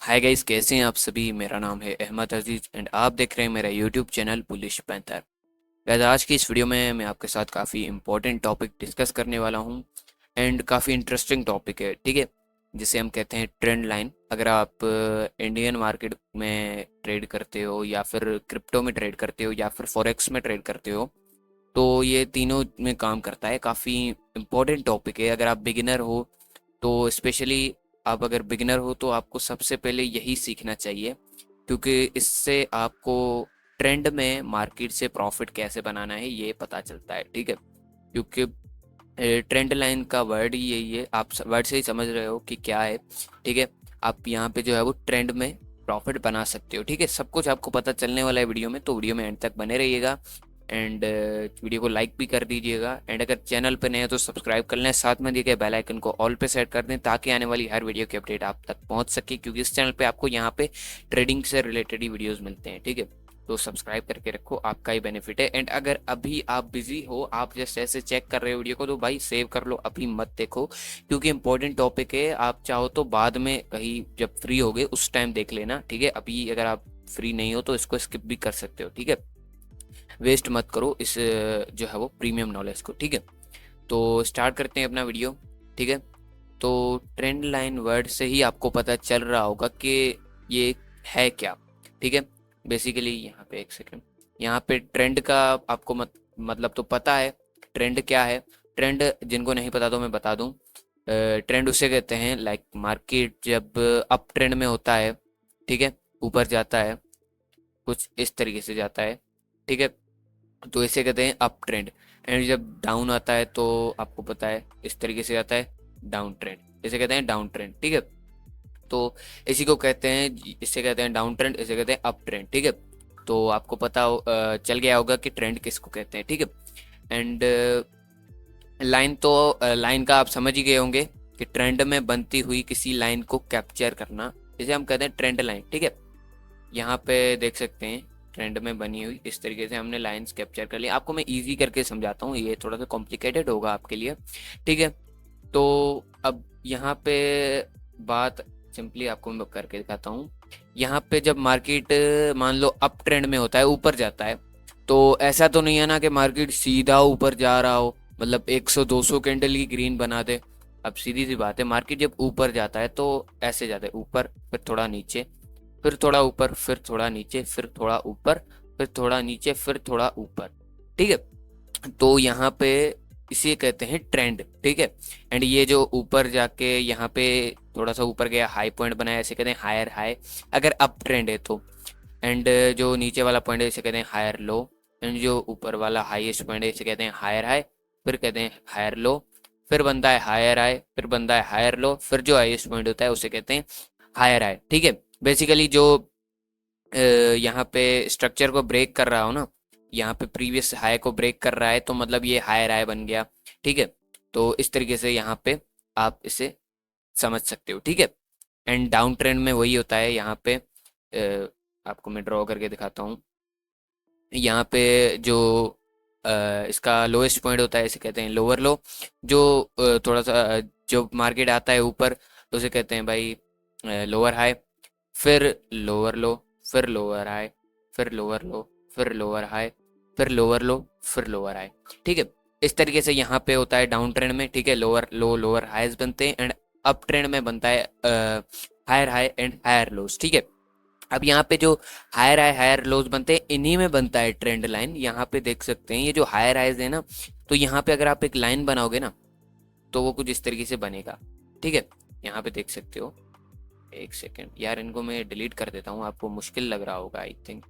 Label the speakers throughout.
Speaker 1: Hi guys, कैसे हैं आप सभी। मेरा नाम है अहमद अजीज एंड आप देख रहे हैं मेरा YouTube channel bullish panther. Guys, आज की इस वीडियो में मैं आपके साथ काफ़ी इंपॉर्टेंट टॉपिक डिस्कस करने वाला हूं एंड काफ़ी इंटरेस्टिंग टॉपिक है, ठीक है। जिसे हम कहते हैं ट्रेंड लाइन। अगर आप इंडियन मार्केट में ट्रेड करते हो या फिर क्रिप्टो में ट्रेड करते हो या फिर फॉरेक्स में ट्रेड करते हो तो ये तीनों में काम करता है। काफ़ी इंपॉर्टेंट टॉपिक है। अगर आप बिगिनर हो तो स्पेशली आप अगर बिगिनर हो तो आपको सबसे पहले यही सीखना चाहिए, क्योंकि इससे आपको ट्रेंड में मार्केट से प्रॉफिट कैसे बनाना है ये पता चलता है, ठीक है। क्योंकि ट्रेंड लाइन का वर्ड ही यही है, आप वर्ड से ही समझ रहे हो कि क्या है, ठीक है। आप यहाँ पे जो है वो ट्रेंड में प्रॉफिट बना सकते हो, ठीक है। सब कुछ आपको पता चलने वाला है वीडियो में, तो वीडियो में एंड तक बने रहिएगा एंड वीडियो को लाइक भी कर दीजिएगा एंड अगर चैनल पे नए हो तो सब्सक्राइब कर लें, साथ में दिए गए बेल आइकन को ऑल पे सेट कर दें ताकि आने वाली हर वीडियो की अपडेट आप तक पहुंच सके, क्योंकि इस चैनल पे आपको यहाँ पे ट्रेडिंग से रिलेटेड ही वीडियोस मिलते हैं, ठीक है। तो सब्सक्राइब करके रखो, आपका ही बेनिफिट है। एंड अगर अभी आप बिजी हो, आप जस्ट ऐसे चेक कर रहे हो वीडियो को, तो भाई सेव कर लो, अभी मत देखो, क्योंकि इंपॉर्टेंट टॉपिक है। आप चाहो तो बाद में कहीं जब फ्री होगे उस टाइम देख लेना, ठीक है। अभी अगर आप फ्री नहीं हो तो इसको स्किप भी कर सकते हो, ठीक है। वेस्ट मत करो इस जो है वो प्रीमियम नॉलेज को, ठीक है। तो स्टार्ट करते हैं अपना वीडियो, ठीक है। तो ट्रेंड लाइन वर्ड से ही आपको पता चल रहा होगा कि ये है क्या, ठीक है। बेसिकली यहाँ पे एक सेकंड, यहाँ पे ट्रेंड का आपको मतलब तो पता है ट्रेंड क्या है। ट्रेंड जिनको नहीं पता तो मैं बता दूं। ट्रेंड उसे कहते हैं लाइक मार्केट जब अप ट्रेंड में होता है, ठीक है, ऊपर जाता है, कुछ इस तरीके से जाता है, ठीक है, तो इसे कहते हैं अप ट्रेंड। एंड जब डाउन आता है तो आपको पता है इस तरीके से आता है, डाउन ट्रेंड, इसे कहते हैं डाउन ट्रेंड, ठीक है। तो इसी को कहते हैं, इसे कहते हैं डाउन ट्रेंड, इसे कहते हैं अप ट्रेंड, ठीक है। तो आपको पता चल गया होगा कि ट्रेंड किसको कहते हैं, ठीक है। एंड लाइन तो लाइन का आप समझ ही गए होंगे कि ट्रेंड में बनती हुई किसी लाइन को कैप्चर करना, इसे हम कहते हैं ट्रेंड लाइन, ठीक है। यहाँ पे देख सकते हैं ट्रेंड में बनी हुई इस तरीके से हमने लाइंस कैप्चर कर ली। आपको मैं इजी करके समझाता हूँ, ये थोड़ा सा कॉम्प्लिकेटेड होगा आपके लिए, ठीक है। तो अब यहाँ पे बात सिंपली आपको मैं करके दिखाता हूँ। यहाँ पे जब मार्केट मान लो अप ट्रेंड में होता है, ऊपर जाता है, तो ऐसा तो नहीं है ना कि मार्केट सीधा ऊपर जा रहा हो, मतलब 100-200 कैंडल की ग्रीन बना दे। अब सीधी सी बात है, मार्केट जब ऊपर जाता है तो ऐसे जाता है, ऊपर फिर थोड़ा नीचे, फिर थोड़ा ऊपर, फिर थोड़ा नीचे, फिर थोड़ा ऊपर, फिर थोड़ा नीचे, फिर थोड़ा ऊपर, ठीक है। तो यहाँ पे इसे कहते हैं ट्रेंड, ठीक है। एंड ये जो ऊपर जाके यहाँ पे थोड़ा सा ऊपर गया, हाई पॉइंट बनाया, इसे कहते हैं हायर हाई, अगर अप ट्रेंड है तो। एंड जो नीचे वाला पॉइंट है इसे कहते हैं हायर लो। एंड जो ऊपर वाला हाईएस्ट पॉइंट है इसे कहते हैं हायर हाई, फिर कहते हैं हायर लो, फिर बनता है हायर हाई, फिर बनता है हायर लो, फिर जो हाईएस्ट पॉइंट होता है उसे कहते हैं हायर हाई, ठीक है। बेसिकली जो यहाँ पे स्ट्रक्चर को ब्रेक कर रहा हो ना, यहाँ पे प्रीवियस हाई को ब्रेक कर रहा है तो मतलब ये हायर हाई बन गया, ठीक है। तो इस तरीके से यहाँ पे आप इसे समझ सकते हो, ठीक है। एंड डाउन ट्रेंड में वही होता है। यहाँ पे आपको मैं ड्रॉ करके दिखाता हूँ। यहाँ पे जो इसका लोएस्ट पॉइंट होता है इसे कहते हैं लोअर लो। जो थोड़ा सा जो मार्केट आता है ऊपर तो उसे कहते हैं भाई लोअर हाई, फिर लोअर लो, फिर लोअर हाई, फिर लोअर लो, फिर लोअर हाई, फिर लोअर लो, फिर लोअर हाई, ठीक है। इस तरीके से यहाँ पे होता है डाउन ट्रेंड में, ठीक है। लोअर लो, लोअर हाईज बनते हैं एंड अप ट्रेंड में बनता है higher high and higher lows, ठीक है। अब यहाँ पे जो हायर हाई हायर लोज बनते हैं इन्हीं में बनता है ट्रेंड लाइन। यहाँ पे देख सकते हैं ये जो हायर हाइज है ना, तो यहाँ पे अगर आप एक लाइन बनाओगे ना तो वो कुछ इस तरीके से बनेगा, ठीक है। यहाँ पे देख सकते हो, एक सेकेंड यार, इनको मैं डिलीट कर देता हूँ, आपको मुश्किल लग रहा होगा आई थिंक।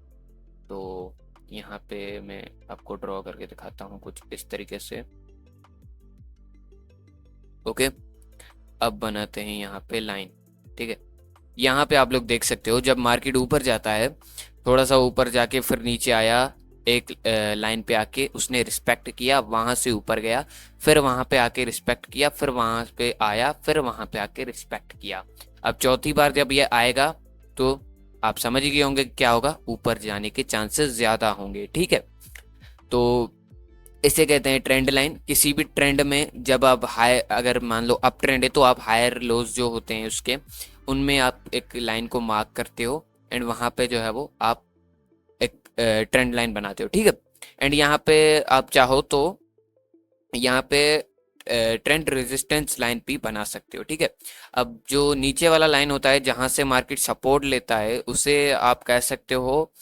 Speaker 1: तो यहाँ पे मैं आपको ड्रॉ करके दिखाता हूँ कुछ इस तरीके से, ओके। अब बनाते हैं यहाँ पे लाइन, ठीक है। यहाँ पे आप लोग देख सकते हो जब मार्केट ऊपर जाता है, थोड़ा सा ऊपर जाके फिर नीचे आया, एक लाइन पे आके उसने रिस्पेक्ट किया, वहां से ऊपर गया, फिर वहां पे आके रिस्पेक्ट किया, फिर वहां पे आया, फिर वहां पे आके रिस्पेक्ट किया। अब चौथी बार जब ये आएगा तो आप समझ गए होंगे क्या होगा, ऊपर जाने के चांसेस ज्यादा होंगे, ठीक है। तो इसे कहते हैं ट्रेंड लाइन। किसी भी ट्रेंड में जब आप हाई, अगर मान लो अप ट्रेंड है तो आप हायर लोज जो होते हैं उसके उनमें आप एक लाइन को मार्क करते हो एंड वहाँ पे जो है वो आप एक ट्रेंड लाइन बनाते हो, ठीक है। एंड यहाँ पे आप चाहो तो यहाँ पे ट्रेंड रेजिस्टेंस लाइन भी बना सकते हो, ठीक है। अब जो नीचे वाला लाइन होता है जहाँ से मार्केट सपोर्ट लेता है उसे आप कह सकते हो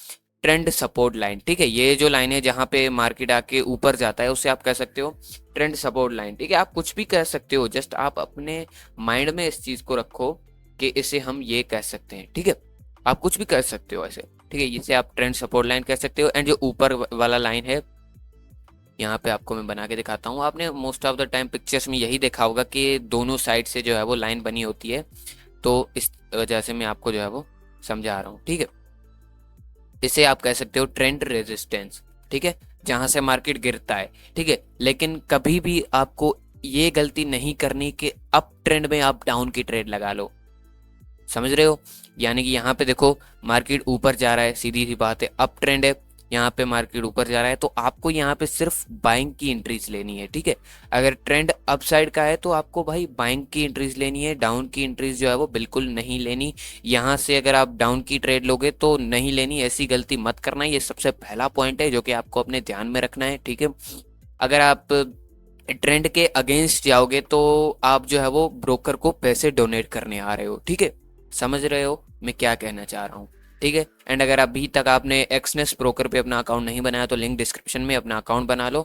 Speaker 1: ट्रेंड सपोर्ट लाइन, ठीक है। ये जो लाइन है जहाँ पे मार्केट आके ऊपर जाता है उसे आप कह सकते हो ट्रेंड सपोर्ट लाइन, ठीक है। आप कुछ भी कह सकते हो, जस्ट आप अपने माइंड में इस चीज़ को रखो कि इसे हम ये कह सकते हैं, ठीक है। आप कुछ भी कह सकते हो ऐसे, ठीक है। इसे आप ट्रेंड सपोर्ट लाइन कह सकते हो। एंड जो ऊपर वाला लाइन है यहाँ पे आपको मैं बना के दिखाता हूँ। आपने most of the time pictures में यही देखा होगा कि दोनों साइड से जो है वो लाइन बनी होती है, तो इस वजह से मैं आपको जो है वो समझा रहा हूँ, ठीक है। इसे आप कह सकते हो ट्रेंड रेजिस्टेंस, ठीक है, जहां से मार्केट गिरता है, ठीक है। लेकिन कभी भी आपको ये गलती नहीं करनी कि अप ट्रेंड में आप डाउन की ट्रेड लगा लो, समझ रहे हो। यानी कि यहाँ पे देखो मार्केट ऊपर जा रहा है, सीधी सी बात है, अप ट्रेंड है, यहाँ पे मार्केट ऊपर जा रहा है, तो आपको यहाँ पे सिर्फ बाइंग की एंट्रीज लेनी है, ठीक है। अगर ट्रेंड अप साइड का है तो आपको भाई बाइंग की एंट्रीज लेनी है, डाउन की एंट्रीज जो है वो बिल्कुल नहीं लेनी। यहाँ से अगर आप डाउन की ट्रेड लोगे तो नहीं लेनी, ऐसी गलती मत करना। ये सबसे पहला पॉइंट है जो कि आपको अपने ध्यान में रखना है, ठीक है। अगर आप ट्रेंड के अगेंस्ट जाओगे तो आप जो है वो ब्रोकर को पैसे डोनेट करने आ रहे हो, ठीक है। समझ रहे हो मैं क्या कहना चाह रहा हूँ, ठीक है। एंड अगर अभी तक आपने एक्सनेस ब्रोकर पे अपना अकाउंट नहीं बनाया तो लिंक डिस्क्रिप्शन में अपना अकाउंट बना लो,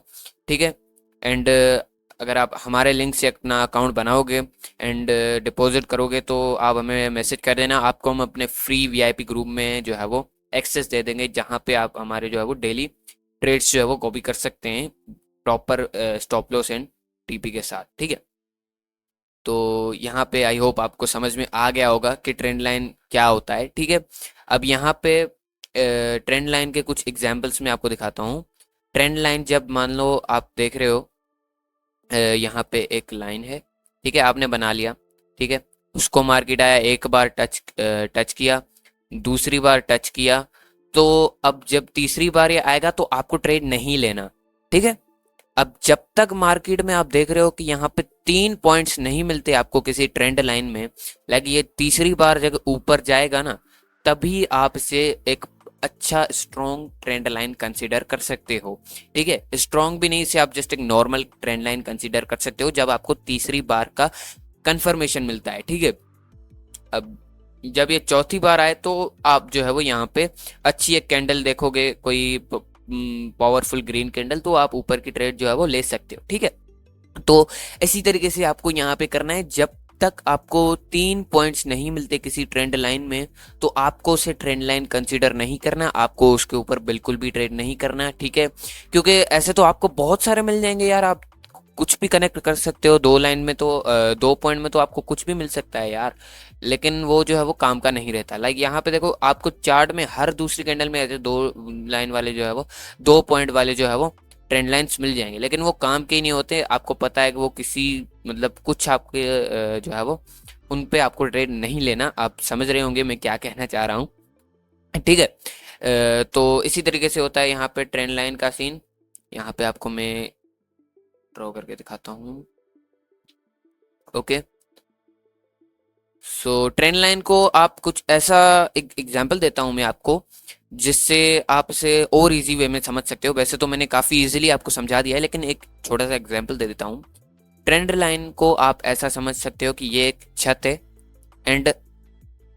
Speaker 1: ठीक है। एंड अगर आप हमारे लिंक से अपना अकाउंट बनाओगे एंड डिपॉजिट करोगे तो आप हमें मैसेज कर देना, आपको हम अपने फ्री वीआईपी ग्रुप में जो है वो एक्सेस दे देंगे, जहाँ पे आप हमारे जो है वो डेली ट्रेड्स जो है वो कॉपी कर सकते हैं proper stop loss and TP के साथ, ठीक है। तो यहाँ पे आई होप आपको समझ में आ गया होगा कि ट्रेंड लाइन क्या होता है, ठीक है। अब यहाँ पे ट्रेंड लाइन के कुछ एग्जांपल्स मैं आपको दिखाता हूँ। ट्रेंड लाइन जब मान लो आप देख रहे हो यहाँ पे एक लाइन है, ठीक है, आपने बना लिया, ठीक है। उसको मार्केट आया, एक बार टच किया, दूसरी बार टच किया, तो अब जब तीसरी बार ये आएगा तो आपको ट्रेड नहीं लेना, ठीक है। अब जब तक मार्केट में आप देख रहे हो कि यहाँ पे 3 पॉइंट्स नहीं मिलते आपको किसी ट्रेंड लाइन में, लाइक ये तीसरी बार जब ऊपर जाएगा ना तभी आप इसे एक अच्छा स्ट्रॉन्ग ट्रेंड लाइन कंसीडर कर सकते हो, ठीक है। स्ट्रॉन्ग भी नहीं, इसे आप जस्ट एक नॉर्मल ट्रेंड लाइन कंसीडर कर सकते हो जब आपको तीसरी बार का कंफर्मेशन मिलता है, ठीक है। अब जब ये चौथी बार आए तो आप जो है वो यहाँ पे अच्छी एक कैंडल देखोगे, कोई पावरफुल ग्रीन कैंडल, तो आप ऊपर की ट्रेड जो है वो ले सकते हो, ठीक है। तो इसी तरीके से आपको यहाँ पे करना है, जब तक आपको 3 पॉइंट्स नहीं मिलते किसी ट्रेंड लाइन में तो आपको उसे ट्रेंड लाइन कंसीडर नहीं करना, आपको उसके ऊपर बिल्कुल भी ट्रेड नहीं करना, ठीक है। क्योंकि ऐसे तो आपको बहुत सारे मिल जाएंगे यार, आप कुछ भी कनेक्ट कर सकते हो, 2 लाइन में तो 2 पॉइंट में तो आपको कुछ भी मिल सकता है यार, लेकिन वो जो है वो काम का नहीं रहता। लाइक यहाँ पे देखो आपको चार्ट में हर दूसरी कैंडल में ऐसे 2 लाइन वाले जो है वो 2 पॉइंट वाले जो है वो ट्रेंड लाइन्स मिल जाएंगे, लेकिन वो काम के ही नहीं होते। आपको पता है कि वो किसी मतलब कुछ आपके जो है वो उन पे आपको ट्रेड नहीं लेना। आप समझ रहे होंगे मैं क्या कहना चाह रहा हूँ, ठीक है। तो इसी तरीके से होता है यहाँ पे ट्रेंड लाइन का सीन। यहाँ पे आपको मैं ड्रॉ करके दिखाता हूँ, ओके। सो ट्रेंड लाइन को आप कुछ ऐसा एक एग्जांपल देता हूँ मैं आपको, जिससे आप इसे और इजी वे में समझ सकते हो। वैसे तो मैंने काफ़ी इजीली आपको समझा दिया है, लेकिन एक छोटा सा एग्जांपल दे देता हूँ। ट्रेंड लाइन को आप ऐसा समझ सकते हो कि ये एक छत है एंड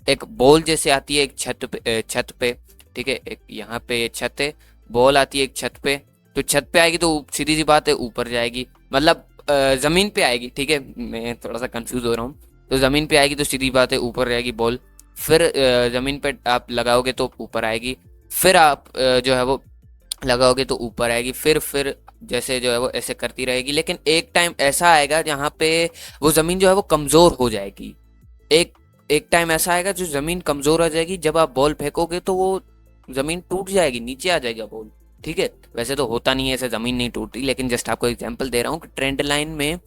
Speaker 1: एक बॉल जैसे आती है एक छत पे, ठीक है। एक यहाँ पे छत है, बॉल आती है एक छत पे, तो छत पे आएगी तो सीधी सी बात है ऊपर जाएगी, मतलब जमीन पे आएगी, ठीक है। मैं थोड़ा सा कंफ्यूज हो रहा हूँ। तो जमीन पे आएगी तो सीधी बात है ऊपर जाएगी बॉल, फिर जमीन पे आप लगाओगे तो ऊपर आएगी, फिर आप जो है वो लगाओगे तो ऊपर आएगी, फिर जैसे जो है वो ऐसे करती रहेगी। लेकिन एक टाइम ऐसा आएगा जहाँ पे वो जमीन जो है वो कमजोर हो जाएगी। एक एक टाइम ऐसा आएगा जो जमीन कमजोर हो जाएगी, जब आप बॉल फेंकोगे तो वो जमीन टूट जाएगी, नीचे आ जाएगा बॉल, ठीक है। वैसे तो होता नहीं है ऐसे, जमीन नहीं टूटती, लेकिन जस्ट आपको एग्जांपल दे रहा हूँ कि ट्रेंड लाइन में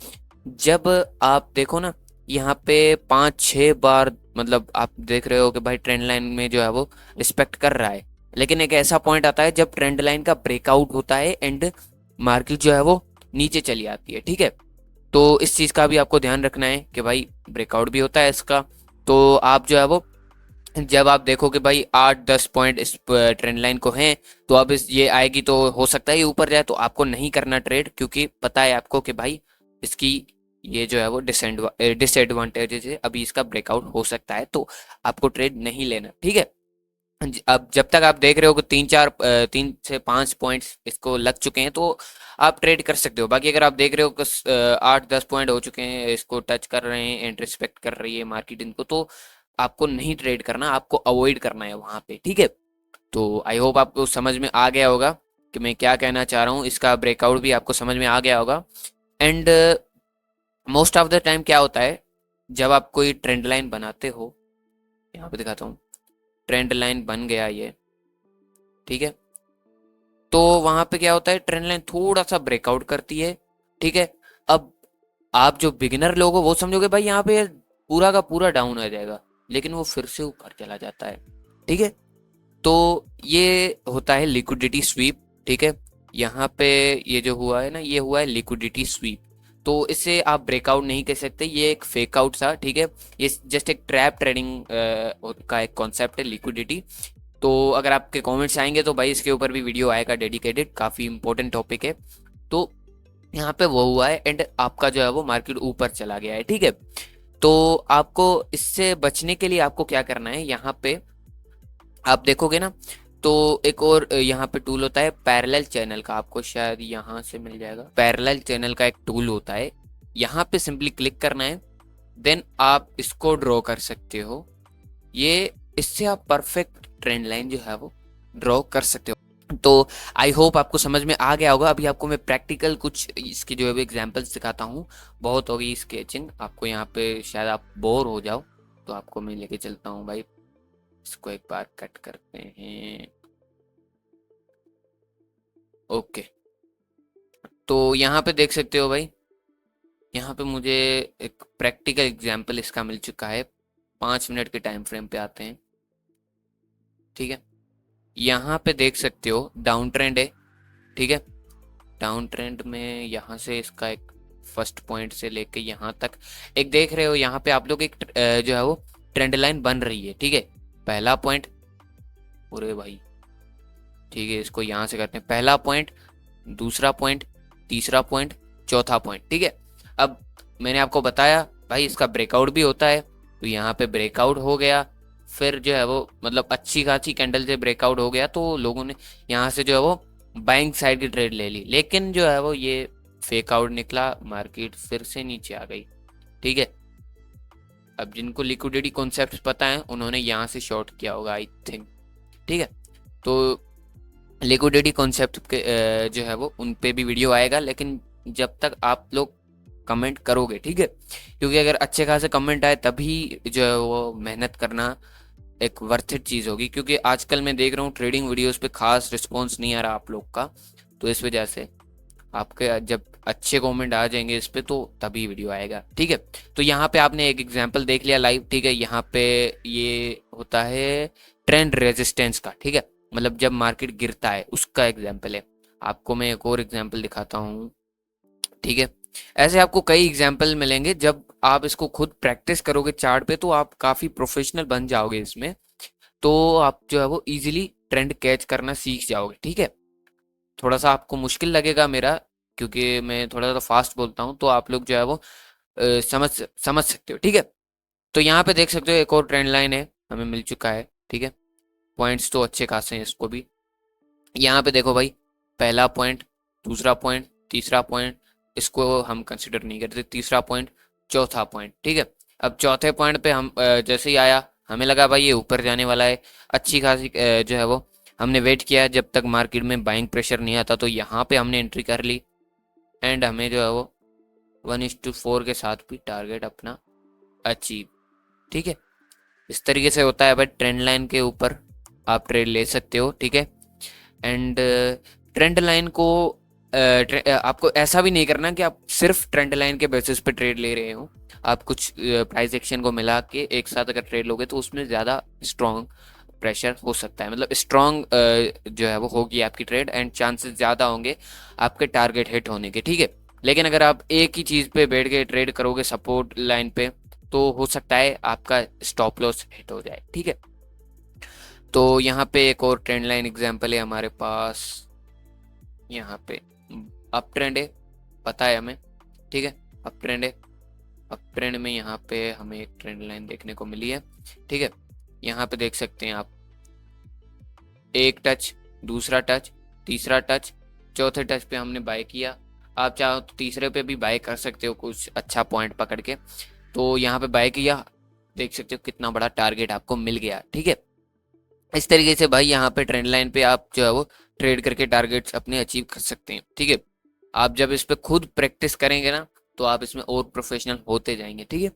Speaker 1: जब आप देखो ना यहाँ पे 5-6 बार, मतलब आप देख रहे हो कि भाई ट्रेंड लाइन में जो है वो रिस्पेक्ट कर रहा है, लेकिन एक ऐसा पॉइंट आता है जब ट्रेंड लाइन का ब्रेकआउट होता है एंड मार्केट जो है वो नीचे चली आती है, ठीक है। तो इस चीज़ का भी आपको ध्यान रखना है कि भाई ब्रेकआउट भी होता है इसका, एंड मार्केट जो है वो नीचे चली आती है, ठीक है। तो इस चीज़ का भी आपको ध्यान रखना है कि भाई ब्रेकआउट भी होता है इसका तो आप जो है वो जब आप देखो कि भाई 8-10 पॉइंट इस ट्रेंड लाइन को हैं, तो अब इस ये आएगी तो हो सकता है ये ऊपर जाए, तो आपको नहीं करना ट्रेड, क्योंकि पता है आपको कि भाई इसकी ये जो है वो डिसएडवांटेजेस है, अभी इसका ब्रेकआउट हो सकता है, तो आपको ट्रेड नहीं लेना, ठीक है। अब जब तक आप देख रहे हो कि 3 से 5 पॉइंट्स इसको लग चुके हैं, तो आप ट्रेड कर सकते हो। बाकी अगर आप देख रहे हो कि 8-10 पॉइंट हो चुके हैं, इसको टच कर रहे हैं एंड रिस्पेक्ट कर रही है मार्केट इनको, तो आपको नहीं ट्रेड करना, आपको अवॉइड करना है वहां पे, ठीक है। तो आई होप आपको समझ में आ गया होगा कि मैं क्या कहना चाह रहा हूँ, इसका ब्रेकआउट भी आपको समझ में आ गया होगा। And most of the time क्या होता है, जब आप कोई ट्रेंड लाइन बनाते हो, यहाँ पे दिखाता हूँ, ट्रेंड लाइन बन गया ये, ठीक है। तो वहां पे क्या होता है, ट्रेंड लाइन थोड़ा सा ब्रेकआउट करती है, ठीक है। अब आप जो बिगिनर लोग हो वो समझोगे भाई यहाँ पे पूरा का पूरा डाउन आ जाएगा, लेकिन वो फिर से ऊपर चला जाता है, ठीक है। तो ये होता है लिक्विडिटी स्वीप, ठीक है। यहाँ पे ये जो हुआ है ना, ये हुआ है लिक्विडिटी स्वीप, तो इसे आप ब्रेकआउट नहीं कह सकते, ये एक फेक आउट था, ठीक है। ये जस्ट एक ट्रैप ट्रेडिंग का एक कॉन्सेप्ट है लिक्विडिटी। तो अगर आपके कमेंट्स आएंगे तो भाई इसके ऊपर भी वीडियो आएगा डेडिकेटेड, काफ़ी इंपॉर्टेंट टॉपिक है। तो यहाँ पे वो हुआ है एंड आपका जो है वो मार्केट ऊपर चला गया है, ठीक है। तो आपको इससे बचने के लिए आपको क्या करना है, यहाँ पे आप देखोगे ना, तो एक और यहाँ पे टूल होता है पैरेलल चैनल का, आपको शायद यहाँ से मिल जाएगा। पैरेलल चैनल का एक टूल होता है, यहाँ पे सिंपली क्लिक करना है, देन आप इसको ड्रॉ कर सकते हो। ये इससे आप परफेक्ट ट्रेंड लाइन जो है वो ड्रॉ कर सकते हो। तो आई होप आपको समझ में आ गया होगा। अभी आपको मैं प्रैक्टिकल कुछ इसकी जो है एग्जांपल्स दिखाता हूँ। बहुत होगी स्केचिंग, आपको यहाँ पे शायद आप बोर हो जाओ, तो आपको मैं लेके चलता हूँ भाई। इसको एक बार कट करते हैं, ओके। तो यहाँ पे देख सकते हो भाई, यहाँ पे मुझे एक प्रैक्टिकल एग्जांपल इसका मिल चुका है। 5 मिनट के टाइम फ्रेम पे आते हैं, ठीक है। यहाँ पे देख सकते हो डाउन ट्रेंड है, ठीक है। डाउन ट्रेंड में यहाँ से इसका एक फर्स्ट पॉइंट से लेके यहाँ तक एक देख रहे हो, यहाँ पे आप लोग एक जो है वो ट्रेंड लाइन बन रही है, ठीक है। पहला पॉइंट, पूरे भाई, ठीक है, इसको यहाँ से करते हैं, पहला पॉइंट, दूसरा पॉइंट, तीसरा पॉइंट, चौथा पॉइंट, ठीक है। अब मैंने आपको बताया भाई इसका ब्रेकआउट भी होता है, तो यहाँ पे ब्रेकआउट हो गया, फिर जो है वो मतलब अच्छी खासी कैंडल से ब्रेकआउट हो गया, तो लोगों ने यहाँ से जो है वो बाइंग साइड की ट्रेड ले ली, लेकिन जो है वो ये फेक आउट निकला, मार्केट फिर से नीचे आ गई, ठीक है। अब जिनको लिक्विडिटी कॉन्सेप्ट पता है उन्होंने यहाँ से शॉर्ट किया होगा आई थिंक, ठीक है। तो लिक्विडिटी कॉन्सेप्ट के जो है वो उन पे भी वीडियो आएगा, लेकिन जब तक आप लोग कमेंट करोगे, ठीक है, क्योंकि अगर अच्छे खासे कमेंट आए तभी जो है वो मेहनत करना एक वर्थ इट चीज़ होगी। क्योंकि आजकल मैं देख रहा हूँ ट्रेडिंग वीडियोस पे खास रिस्पॉन्स नहीं आ रहा आप लोग का, तो इस वजह से आपके जब अच्छे कमेंट आ जाएंगे इस पे तो तभी वीडियो आएगा, ठीक है। तो यहाँ पे आपने एक एग्जांपल देख लिया लाइव, ठीक है। यहाँ पे ये होता है ट्रेंड रेजिस्टेंस का, ठीक है, मतलब जब मार्केट गिरता है उसका एग्जाम्पल है। आपको मैं एक और एग्जाम्पल दिखाता हूँ, ठीक है। ऐसे आपको कई एग्जाम्पल मिलेंगे, जब आप इसको खुद प्रैक्टिस करोगे चार्ट पे तो आप काफ़ी प्रोफेशनल बन जाओगे इसमें, तो आप जो है वो इजीली ट्रेंड कैच करना सीख जाओगे, ठीक है। थोड़ा सा आपको मुश्किल लगेगा मेरा, क्योंकि मैं थोड़ा सा फास्ट बोलता हूँ, तो आप लोग जो है वो समझ समझ सकते हो, ठीक है। तो यहाँ पे देख सकते हो एक और ट्रेंड लाइन है हमें मिल चुका है, ठीक है। पॉइंट्स तो अच्छे खासे हैं इसको भी। यहाँ पे देखो भाई, पहला पॉइंट, दूसरा पॉइंट, तीसरा पॉइंट, इसको हम कंसिडर नहीं करते, तीसरा पॉइंट, चौथा पॉइंट, ठीक है। अब चौथे पॉइंट पे हम जैसे ही आया, हमें लगा भाई ये ऊपर जाने वाला है, अच्छी खासी जो है वो हमने वेट किया जब तक मार्केट में बाइंग प्रेशर नहीं आता, तो यहाँ पे हमने एंट्री कर ली एंड हमें जो है वो 1:4 के साथ भी टारगेट अपना अचीव, ठीक है। इस तरीके से होता है भाई, ट्रेंड लाइन के ऊपर आप ट्रेड ले सकते हो, ठीक है। एंड ट्रेंड लाइन को आपको ऐसा भी नहीं करना कि आप सिर्फ ट्रेंड लाइन के बेसिस पे ट्रेड ले रहे हो। आप कुछ प्राइस एक्शन को मिला के एक साथ अगर ट्रेड लोगे तो उसमें ज़्यादा स्ट्रॉन्ग प्रेशर हो सकता है, मतलब स्ट्रॉन्ग जो है वो होगी आपकी ट्रेड एंड चांसेस ज़्यादा होंगे आपके टारगेट हिट होने के, ठीक है। लेकिन अगर आप एक ही चीज़ पे बैठ के ट्रेड करोगे सपोर्ट लाइन पे, तो हो सकता है आपका स्टॉप लॉस हिट हो जाए। ठीक है, तो यहाँ पे एक और ट्रेंड लाइन एग्जांपल है हमारे पास। यहाँ पे अप ट्रेंड है, पता है हमें। ठीक है, अप ट्रेंड है। अप ट्रेंड में यहाँ पे हमें एक ट्रेंड लाइन देखने को मिली है। ठीक है, यहाँ पे देख सकते हैं आप, एक टच, दूसरा टच, तीसरा टच, चौथे टच पे हमने बाय किया। आप चाहो तो तीसरे पे भी बाय कर सकते हो कुछ अच्छा पॉइंट पकड़ के। तो यहाँ पे बाय किया, देख सकते हो कितना बड़ा टारगेट आपको मिल गया। ठीक है, इस तरीके से भाई यहाँ पे ट्रेंड लाइन पे आप जो है वो ट्रेड करके टारगेट्स अपने अचीव कर सकते हैं। ठीक है, आप जब इस पे खुद प्रैक्टिस करेंगे ना तो आप इसमें और प्रोफेशनल होते जाएंगे। ठीक है,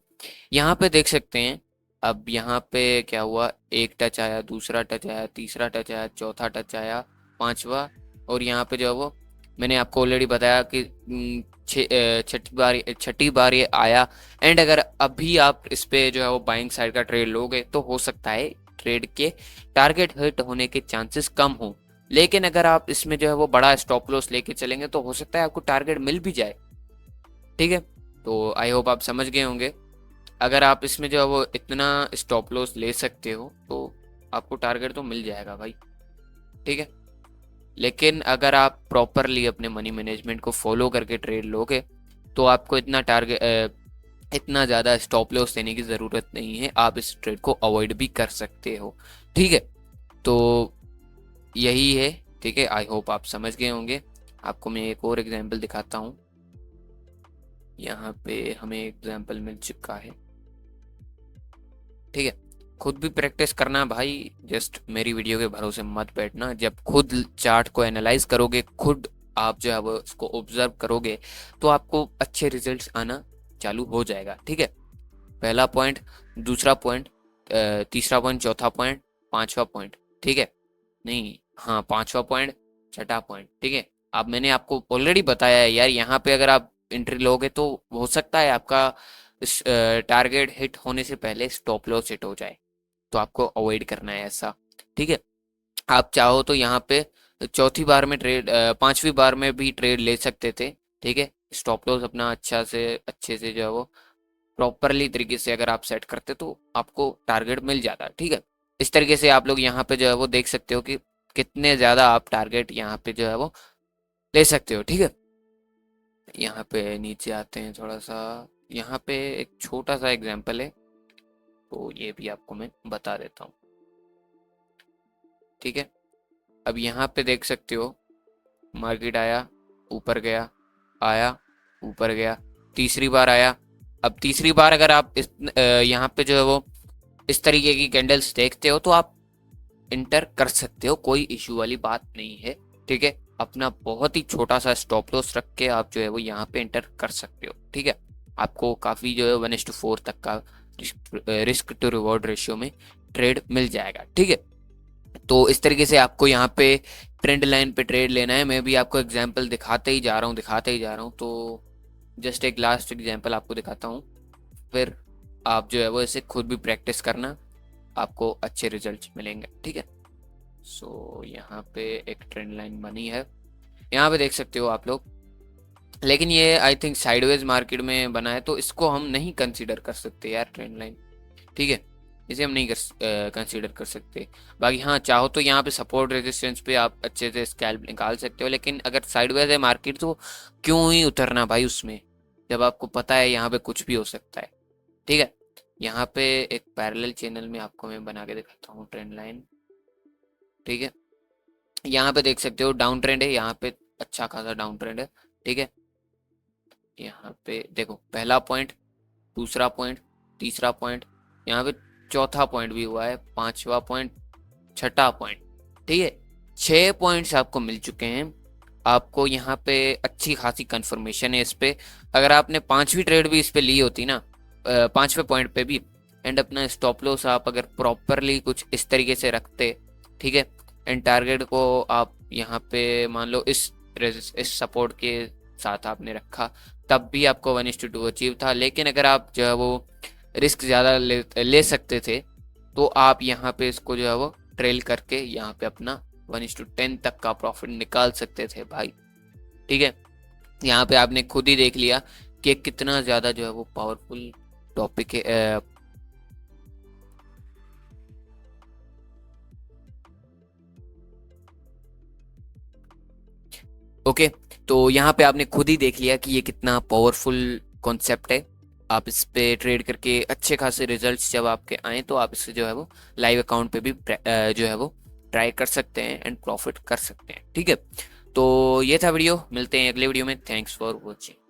Speaker 1: यहाँ पे देख सकते हैं, अब यहाँ पे क्या हुआ, एक टच आया, दूसरा टच आया, तीसरा टच आया, चौथा टच आया, पांचवा, और यहाँ पे जो है वो मैंने आपको ऑलरेडी बताया कि छठी बार ये आया। एंड अगर अभी आप इस पे जो है वो बाइंग साइड का ट्रेड लोगे तो हो सकता है ट्रेड के टारगेट हिट होने के चांसेस कम हो। लेकिन अगर आप इसमें जो है वो बड़ा स्टॉप लॉस लेके चलेंगे तो हो सकता है आपको टारगेट मिल भी जाए। ठीक है, तो आई होप आप समझ गए होंगे। अगर आप इसमें जो है वो इतना स्टॉप लॉस ले सकते हो तो आपको टारगेट तो मिल जाएगा भाई। ठीक है, लेकिन अगर आप प्रॉपरली अपने मनी मैनेजमेंट को फॉलो करके ट्रेड लोगे तो आपको इतना ज़्यादा स्टॉप लॉस देने की ज़रूरत नहीं है, आप इस ट्रेड को अवॉइड भी कर सकते हो। ठीक है, तो यही है। ठीक है, आई होप आप समझ गए होंगे। आपको मैं एक और एग्जांपल दिखाता हूँ। यहाँ पे हमें एग्जांपल मिल चुका है। ठीक है, खुद भी प्रैक्टिस करना भाई, जस्ट मेरी वीडियो के भरोसे मत बैठना। जब खुद चार्ट को एनालाइज करोगे, खुद आप जो है वो उसको ऑब्जर्व करोगे तो आपको अच्छे रिजल्ट्स आना चालू हो जाएगा। ठीक है, पहला पॉइंट, दूसरा पॉइंट, तीसरा पॉइंट, चौथा पॉइंट, पांचवा पॉइंट। ठीक है, नहीं, हाँ, पांचवा पॉइंट, छठा पॉइंट। ठीक है, अब मैंने आपको ऑलरेडी बताया है यार, यहाँ पे अगर आप एंट्री लोगे तो हो सकता है आपका टारगेट हिट होने से पहले स्टॉप लॉस हिट हो जाए, तो आपको अवॉइड करना है ऐसा। ठीक है, आप चाहो तो यहाँ पे चौथी बार में ट्रेड, पांचवी बार में भी ट्रेड ले सकते थे। ठीक है, स्टॉप लॉस अपना अच्छे से जो है वो प्रॉपरली तरीके से अगर आप सेट करते तो आपको टारगेट मिल जाता। ठीक है, इस तरीके से आप लोग यहाँ पे जो है वो देख सकते हो कि कितने ज़्यादा आप टारगेट यहाँ पे जो है वो ले सकते हो। ठीक है, यहाँ पे नीचे आते हैं थोड़ा सा। यहाँ पे एक छोटा सा एग्जांपल है, तो ये भी आपको मैं बता देता हूँ। ठीक है, अब यहाँ पे देख सकते हो, मार्केट आया, ऊपर गया, आया, ऊपर गया, तीसरी बार आया। अब तीसरी बार अगर आप यहाँ पे जो है वो इस तरीके की कैंडल्स देखते हो तो आप इंटर कर सकते हो, कोई इशू वाली बात नहीं है। ठीक है, अपना बहुत ही छोटा सा स्टॉप लॉस रख के आप जो है वो यहाँ पे इंटर कर सकते हो। ठीक है, आपको काफ़ी जो है 1:4 तक का रिस्क टू रिवॉर्ड रेशियो में ट्रेड मिल जाएगा। ठीक है, तो इस तरीके से आपको यहाँ पे ट्रेंड लाइन पे ट्रेड लेना है। मैं भी आपको एग्जांपल दिखाते ही जा रहा हूँ। तो जस्ट एक लास्ट एग्जांपल आपको दिखाता हूँ, फिर आप जो है वो इसे खुद भी प्रैक्टिस करना, आपको अच्छे रिजल्ट्स मिलेंगे। ठीक है, सो यहाँ पे एक ट्रेंड लाइन बनी है, यहाँ पे देख सकते हो आप लोग। लेकिन ये आई थिंक साइडवेज मार्केट में बना है तो इसको हम नहीं कंसीडर कर सकते यार, ट्रेंड लाइन। ठीक है, इसे हम नहीं कंसीडर कर सकते। बाकी हाँ, चाहो तो यहाँ पे सपोर्ट रेजिस्टेंस पे आप अच्छे से स्कैल्प निकाल सकते हो, लेकिन अगर साइडवेज है मार्केट तो क्यों ही उतरना भाई उसमें, जब आपको पता है यहाँ पे कुछ भी हो सकता है। ठीक है, यहाँ पे एक पैरेलल चैनल में आपको मैं बना के दिखाता हूँ ट्रेंड लाइन। ठीक है, यहाँ पे देख सकते हो डाउन ट्रेंड है, यहाँ पे अच्छा खासा डाउन ट्रेंड है। ठीक है, यहाँ पे देखो, पहला पॉइंट, दूसरा पॉइंट, तीसरा पॉइंट, यहाँ पे चौथा पॉइंट भी हुआ है, पांचवा पॉइंट, छठा पॉइंट। ठीक है, 6 पॉइंट्स आपको मिल चुके हैं। आपको यहाँ पे अच्छी खासी कंफर्मेशन है इस पे। अगर आपने पांचवी ट्रेड भी इस पे ली होती ना, पांचवे पॉइंट पे भी, एंड अपना स्टॉप लॉस आप अगर प्रॉपरली कुछ इस तरीके से रखते, ठीक है, एंड टारगेट को आप यहाँ पे मान लो इस सपोर्ट के साथ आपने रखा, तब भी आपको 1:2 अचीव था। लेकिन अगर आप जो है वो रिस्क ज़्यादा ले सकते थे तो आप यहाँ पे इसको जो है वो ट्रेल करके यहाँ पे अपना 1:10 तक का प्रॉफिट निकाल सकते थे भाई। ठीक है, यहाँ पे आपने खुद ही देख लिया कि कितना ज़्यादा जो है वो पावरफुल टॉपिक है। ओके, तो यहाँ पे आपने खुद ही देख लिया कि ये कितना पावरफुल कॉन्सेप्ट है। आप इस पे ट्रेड करके अच्छे खासे रिजल्ट्स जब आपके आए तो आप इससे जो है वो लाइव अकाउंट पे भी जो है वो ट्राई कर सकते हैं एंड प्रॉफिट कर सकते हैं। ठीक है, तो ये था वीडियो, मिलते हैं अगले वीडियो में। Thanks for watching.